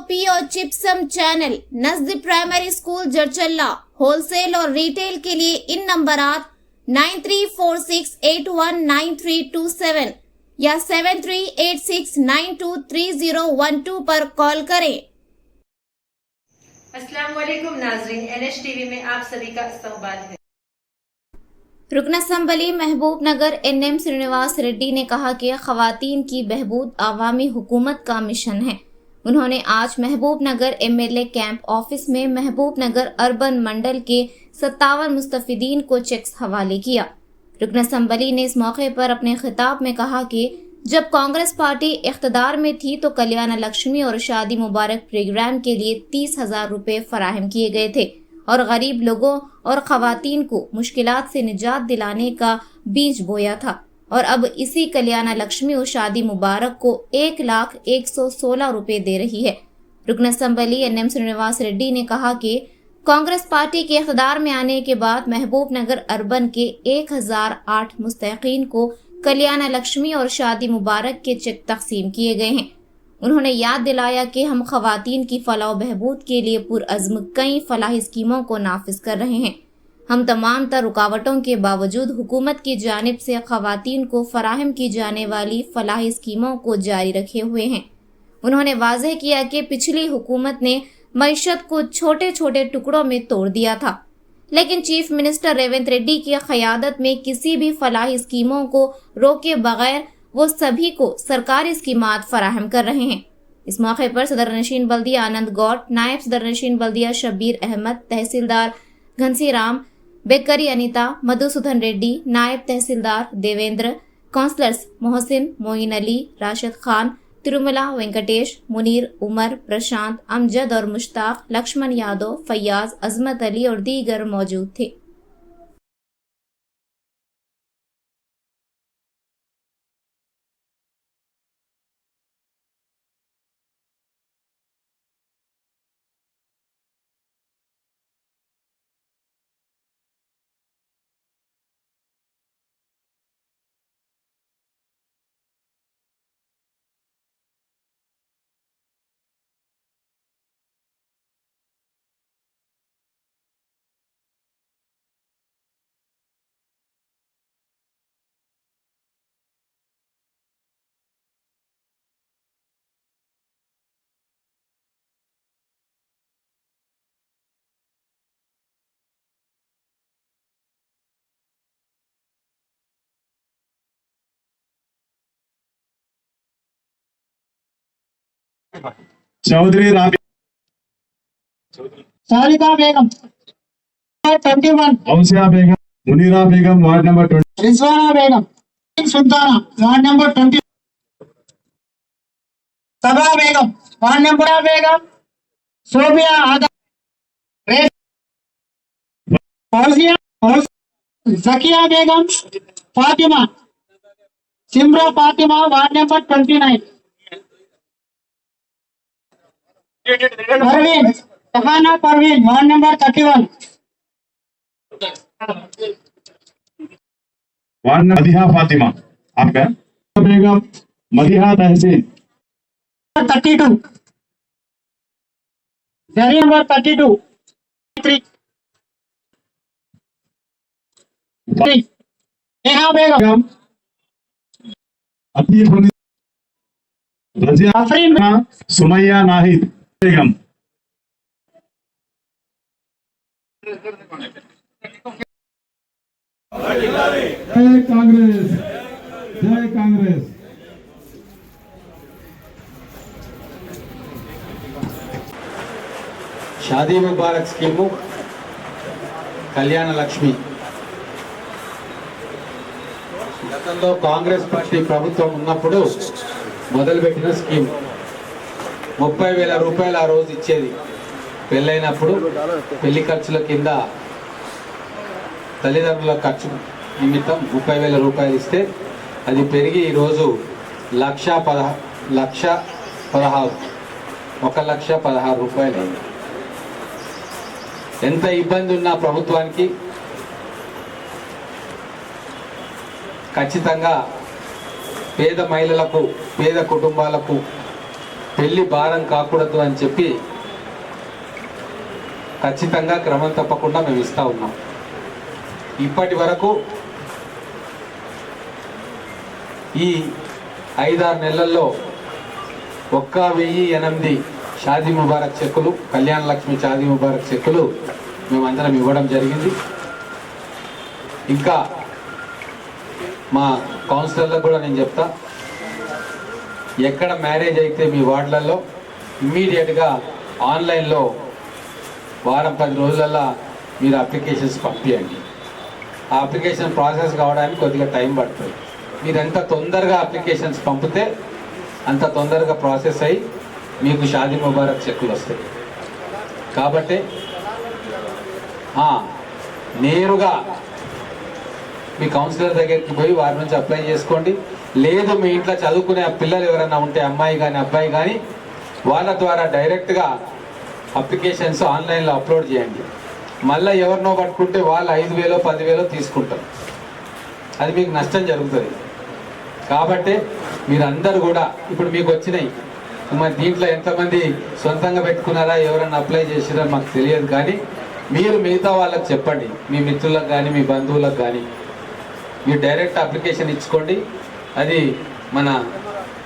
POP और gypsum channel नजदीक primary school Jadcherla wholesale और रिटेल के लिए इन नंबरात 9346819327 या 7386923012 पर कॉल करें। अस्सलाम वालेकुम नाज़रीन, NH टीवी में आप सभी का इस्तकबाल है। रुकन असम्बली महबूब नगर NM श्रीनिवास रेड्डी ने कहा कि खवातीन की बहबूद आवामी हुकूमत का मिशन है। उन्होंने आज महबूब नगर MLA कैंप ऑफिस में महबूब नगर अर्बन मंडल के 57 मुस्तफिदीन को चेक्स हवाले किया। रुकन असम्बली ने इस मौके पर अपने खिताब में कहा कि जब कांग्रेस पार्टी इख्तदार में थी तो कल्याण लक्ष्मी और शादी मुबारक प्रोग्राम के लिए 30,000 रुपए फराहम किए गए थे और गरीब लोगों और खवातीन को मुश्किलात से निजात दिलाने का बीज बोया था। और अब इसी कल्याण लक्ष्मी और शादी मुबारक को 1,01,16 रुपए दे रही है। रुकन असम्बली NM श्रीनिवास रेड्डी ने कहा कि कांग्रेस पार्टी के इख्तिदार में आने के बाद महबूब नगर अर्बन के 1008 मुस्तहिकीन को कल्याण लक्ष्मी और शादी मुबारक के चेक तकसीम किए गए हैं। उन्होंने याद दिलाया कि हम खवातीन की फलाह बहबूद के लिए पुरअज़्म कई फलाही स्कीमों को नाफिज कर रहे हैं। हम तमाम तर रुकावटों के बावजूद हुकूमत की जानिब से खवातीन को फराहम की जाने वाली फलाही स्कीमों को जारी रखे हुए हैं। उन्होंने वाज़ेह किया कि पिछली हुकूमत ने मईशत को छोटे छोटे टुकड़ों में तोड़ दिया था, लेकिन चीफ मिनिस्टर रेवंत रेड्डी की क़यादत में किसी भी फलाही स्कीमों को रोके बगैर वो सभी को सरकारी स्कीमात फराहम कर रहे हैं। इस मौके पर सदर नशीन बल्दिया आनंद गौड़, नायब सदर नशीन बल्दिया शब्बीर अहमद, तहसीलदार घनसीराम, बेकरी अनीता, मधुसूदन रेड्डी, नायब तहसीलदार देवेंद्र, काउंसलर्स मोहसिन, मोइन अली, राशिद खान, तिरुमला वेंकटेश, मुनीर, उमर, प्रशांत, अमजद और मुश्ताक, लक्ष्मण यादव, फैयाज, अजमत अली और दीगर मौजूद थे। Chaudhary Rabi Sarika Begum 21, Ausiya Begum, Munira Begum ward number 20, Rizwana Begum Sultana ward number 20, Saba Begum ward number Begum, Sobia Ada, Fauzia, Zakia Begum, Fatima, Simra Fatima ward number 29, Parveen Sahana Parveen ward number 31, ward number Madiha Fatima, आपका बेगम, मदीहा तहसीन 32, जरी नंबर 32, 3, नेहा बेगम, अतीफ रजिया, आफरीन सुमैया नाहिद बेगम, जय कांग्रेस, जय कांग्रेस। షాదీ ముబారక్ స్కీము, కళ్యాణ లక్ష్మి గతంలో కాంగ్రెస్ పార్టీ ప్రభుత్వం ఉన్నప్పుడు మొదలుపెట్టిన స్కీమ్ 30,000 రూపాయలు ఆ రోజు ఇచ్చేది. పెళ్ళైనప్పుడు పెళ్లి ఖర్చుల కింద తల్లిదండ్రుల ఖర్చు నిమిత్తం 30,000 రూపాయలు ఇస్తే అది పెరిగి ఈరోజు 1,16,000 రూపాయలు అయింది. ఎంత ఇబ్బంది ఉన్నా ప్రభుత్వానికి ఖచ్చితంగా పేద మహిళలకు, పేద కుటుంబాలకు పెళ్లి భారం కాకూడదు అని చెప్పి ఖచ్చితంగా క్రమం తప్పకుండా మేము ఇస్తూ ఉన్నాం. ఇప్పటి వరకు ఈ 5-6 నెలల్లో 1008 షాదీ ముబారక్ చెక్కులు, కళ్యాణ లక్ష్మి షాదీ ముబారక్ చెక్కులు మేమందరం ఇవ్వడం జరిగింది. ఇంకా మా కౌన్సిలర్లకు కూడా నేను చెప్తా, ఎక్కడ మ్యారేజ్ అయితే మీ వార్డులలో ఇమ్మీడియట్గా ఆన్లైన్లో వారం 10 రోజులల్లో మీరు అప్లికేషన్స్ పంపించండి. ఆ అప్లికేషన్ ప్రాసెస్ కావడానికి కొద్దిగా టైం పడుతుంది. మీరు ఎంత తొందరగా అప్లికేషన్స్ పంపితే అంత తొందరగా ప్రాసెస్ అయ్యి మీకు షాదీ ముబారక్ చెక్కులు వస్తాయి. కాబట్టి నేరుగా మీ కౌన్సిలర్ దగ్గరికి పోయి వారి నుంచి అప్లై చేసుకోండి. లేదు మీ ఇంట్లో చదువుకునే పిల్లలు ఎవరైనా ఉంటే అమ్మాయి కానీ అబ్బాయి కానీ వాళ్ళ ద్వారా డైరెక్ట్గా అప్లికేషన్స్ ఆన్లైన్లో అప్లోడ్ చేయండి. మళ్ళీ ఎవరినో పట్టుకుంటే వాళ్ళు 5,000 10,000 తీసుకుంటారు. అది మీకు నష్టం జరుగుతుంది. కాబట్టి మీరందరూ కూడా ఇప్పుడు మీకు వచ్చినాయి, మరి దీంట్లో ఎంతమంది సొంతంగా పెట్టుకున్నారా, ఎవరైనా అప్లై చేసిరా మాకు తెలియదు. కానీ మీరు మిగతా వాళ్ళకి చెప్పండి, మీ మిత్రులకు కానీ మీ బంధువులకు కానీ మీరు డైరెక్ట్ అప్లికేషన్ ఇచ్చుకోండి. అది మన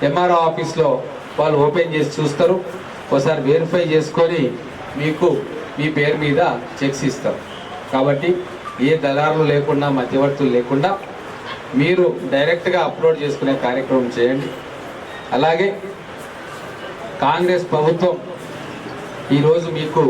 ఎంఆర్ఓ ఆఫీస్లో వాళ్ళు ఓపెన్ చేసి చూస్తారు. ఒకసారి వెరిఫై చేసుకొని మీకు మీ పేరు మీద చెక్స్ ఇస్తారు. కాబట్టి ఏ దళారులు లేకుండా మధ్యవర్తులు లేకుండా మీరు డైరెక్ట్గా అప్లోడ్ చేసుకునే కార్యక్రమం చేయండి. అలాగే కాంగ్రెస్ ప్రభుత్వం ఈరోజు మీకు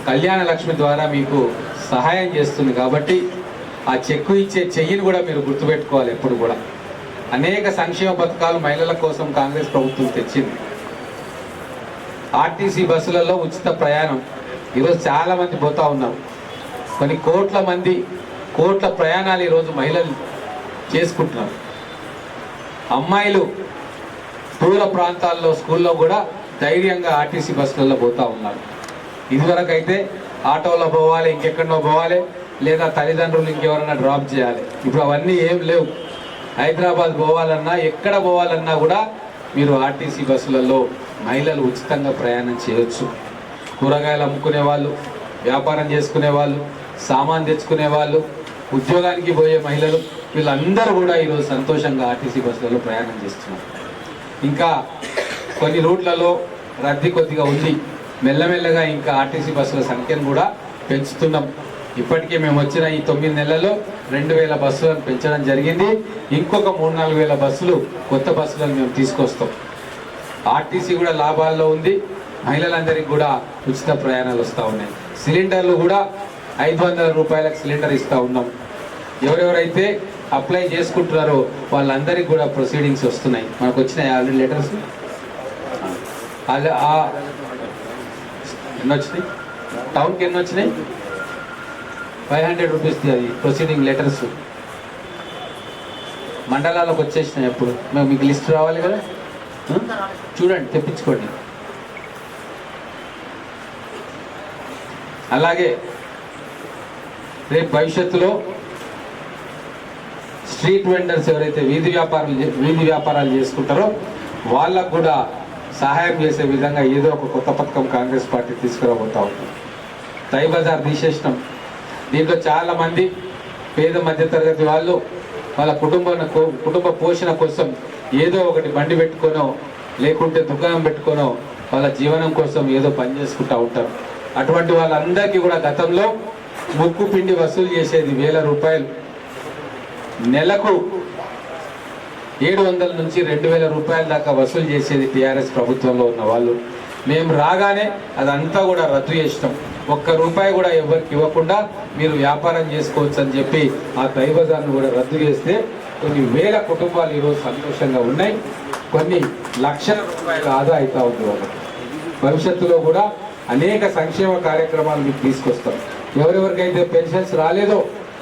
కళ్యాణ లక్ష్మి ద్వారా మీకు సహాయం చేస్తుంది. కాబట్టి ఆ చెక్కు ఇచ్చే చెయ్యిని కూడా మీరు గుర్తుపెట్టుకోవాలి. ఎప్పుడు కూడా అనేక సంక్షేమ పథకాలు మహిళల కోసం కాంగ్రెస్ ప్రభుత్వం తెచ్చింది. ఆర్టీసీ బస్సులలో ఉచిత ప్రయాణం ఈరోజు చాలామంది పోతూ ఉన్నారు. కొన్ని కోట్ల ప్రయాణాలు ఈరోజు మహిళలు చేసుకుంటున్నారు. అమ్మాయిలు దూర ప్రాంతాల్లో స్కూల్లో కూడా ధైర్యంగా ఆర్టీసీ బస్సులలో పోతూ ఉన్నారు. ఇదివరకు అయితే ఆటోలో పోవాలి, ఇంకెక్కడో పోవాలి, లేదా తల్లిదండ్రులు ఇంకెవరన్నా డ్రాప్ చేయాలి. ఇప్పుడు అవన్నీ ఏం లేవు. హైదరాబాద్ పోవాలన్నా ఎక్కడ పోవాలన్నా కూడా మీరు ఆర్టీసీ బస్సులలో మహిళలు ఉచితంగా ప్రయాణం చేయొచ్చు. కూరగాయలు అమ్ముకునే వాళ్ళు, వ్యాపారం చేసుకునే వాళ్ళు, సామాన్ తెచ్చుకునే వాళ్ళు, ఉద్యోగానికి పోయే మహిళలు, వీళ్ళందరూ కూడా ఈరోజు సంతోషంగా ఆర్టీసీ బస్సులలో ప్రయాణం చేస్తున్నారు. ఇంకా కొన్ని రూట్లలో రద్దీ కొద్దిగా ఉంది. మెల్లమెల్లగా ఇంకా ఆర్టీసీ బస్సుల సంఖ్యను కూడా పెంచుతున్నాం. ఇప్పటికే మేము వచ్చిన ఈ 9 నెలల్లో 2,000 బస్సులను పెంచడం జరిగింది. ఇంకొక 3-4 వేల బస్సులు కొత్త బస్సులను మేము తీసుకొస్తాం. ఆర్టీసీ కూడా లాభాల్లో ఉంది. మహిళలందరికీ కూడా ఉచిత ప్రయాణాలు వస్తూ ఉన్నాయి. సిలిండర్లు కూడా 500 రూపాయలకు సిలిండర్ ఇస్తూ ఉన్నాం. ఎవరెవరైతే అప్లై చేసుకుంటున్నారో వాళ్ళందరికీ కూడా ప్రొసీడింగ్స్ వస్తున్నాయి. మనకు వచ్చినాయి ఆల్రెడీ లెటర్స్. ఎన్ని వచ్చినాయి? టౌన్కి ఎన్ని వచ్చినాయి? 500 రూపీస్ అది ప్రొసీడింగ్ లెటర్స్. మండలాలకు వచ్చేసినాయి. ఎప్పుడు మీకు లిస్ట్ రావాలి కదా, చూడండి, తెప్పించుకోండి. అలాగే రేపు భవిష్యత్తులో స్ట్రీట్ వెండర్స్ ఎవరైతే వీధి వ్యాపారాలు చేసుకుంటారో వాళ్ళకు కూడా సహాయం చేసే విధంగా ఏదో ఒక కొత్త పథకం కాంగ్రెస్ పార్టీ తీసుకురాబోతా ఉంది. తై బజార్ తీసేసినాం. దీంట్లో చాలామంది పేద మధ్యతరగతి వాళ్ళు వాళ్ళ కుటుంబ పోషణ కోసం ఏదో ఒకటి బండి పెట్టుకోనో లేకుంటే దుకాణం పెట్టుకోనో వాళ్ళ జీవనం కోసం ఏదో పని చేసుకుంటూ ఉంటారు. అటువంటి వాళ్ళందరికీ కూడా గతంలో ముక్కు పిండి వసూలు చేసేది 1,000 రూపాయలు. నెలకు 700 నుంచి 2,000 రూపాయల దాకా వసూలు చేసేది టీఆర్ఎస్ ప్రభుత్వంలో ఉన్న వాళ్ళు. మేము రాగానే అదంతా కూడా రద్దు చేసినాం. 1 రూపాయి కూడా ఎవరికి ఇవ్వకుండా మీరు వ్యాపారం చేసుకోవచ్చు అని చెప్పి ఆ తై బజార్ను కూడా రద్దు చేస్తే కొన్ని వేల కుటుంబాలు ఈరోజు సంతోషంగా ఉన్నాయి. కొన్ని లక్షల రూపాయల ఆదా అవుతా ఉంది వాళ్ళకి. భవిష్యత్తులో కూడా అనేక సంక్షేమ కార్యక్రమాలు మీకు తీసుకొస్తాం. ఎవరెవరికైతే పెన్షన్స్ రాలేదో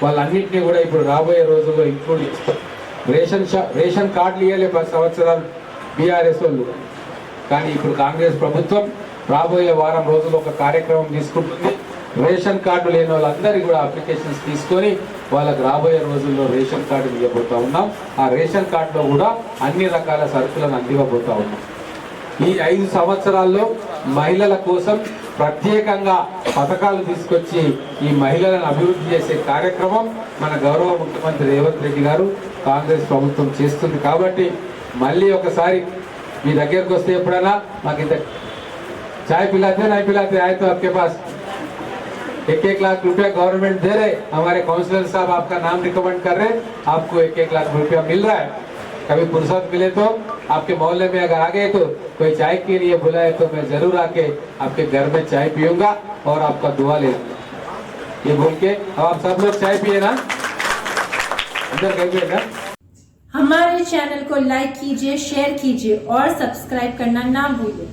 వాళ్ళన్నింటినీ కూడా ఇప్పుడు రాబోయే రోజుల్లో ఇంక్లూడ్ చేస్తాం. రేషన్ కార్డులు ఇవ్వలే 10 సంవత్సరాలు బీఆర్ఎస్ వాళ్ళు. కానీ ఇప్పుడు కాంగ్రెస్ ప్రభుత్వం రాబోయే వారం రోజులు ఒక కార్యక్రమం తీసుకుంటుంది. రేషన్ కార్డు లేని వాళ్ళందరికీ కూడా అప్లికేషన్స్ తీసుకొని వాళ్ళకి రాబోయే రోజుల్లో రేషన్ కార్డు ఇవ్వబోతా ఉన్నాం. ఆ రేషన్ కార్డులో కూడా అన్ని రకాల సరుకులను అందివ్వబోతా ఉన్నాం. ఈ 5 సంవత్సరాల్లో మహిళల కోసం ప్రత్యేకంగా పథకాలు తీసుకొచ్చి ఈ మహిళలను అభివృద్ధి చేసే కార్యక్రమం మన గౌరవ ముఖ్యమంత్రి రేవంత్ రెడ్డి గారు కాంగ్రెస్ ప్రభుత్వం చేస్తుంది కాబట్టి మళ్ళీ ఒకసారి మీ దగ్గరకు వస్తే ఎప్పుడైనా మాకు ఇంత चाय पिलाते नहीं पिलाते आए तो आपके पास 1-1 लाख रुपया गवर्नमेंट दे रहे, हमारे काउंसलर साहब आपका नाम रिकमेंड कर रहे, आपको 1-1 लाख रुपया मिल रहा है। कभी फुर्सत मिले तो आपके मोहल्ले में अगर आ गए तो कोई चाय के लिए बुलाए तो मैं जरूर आके आपके घर में चाय पीऊंगा और आपका दुआ ले, ये बोल के अब आप सब लोग चाय पिए ना, अंदर कहिए ना। हमारे चैनल को लाइक कीजिए, शेयर कीजिए और सब्सक्राइब करना ना भूलें।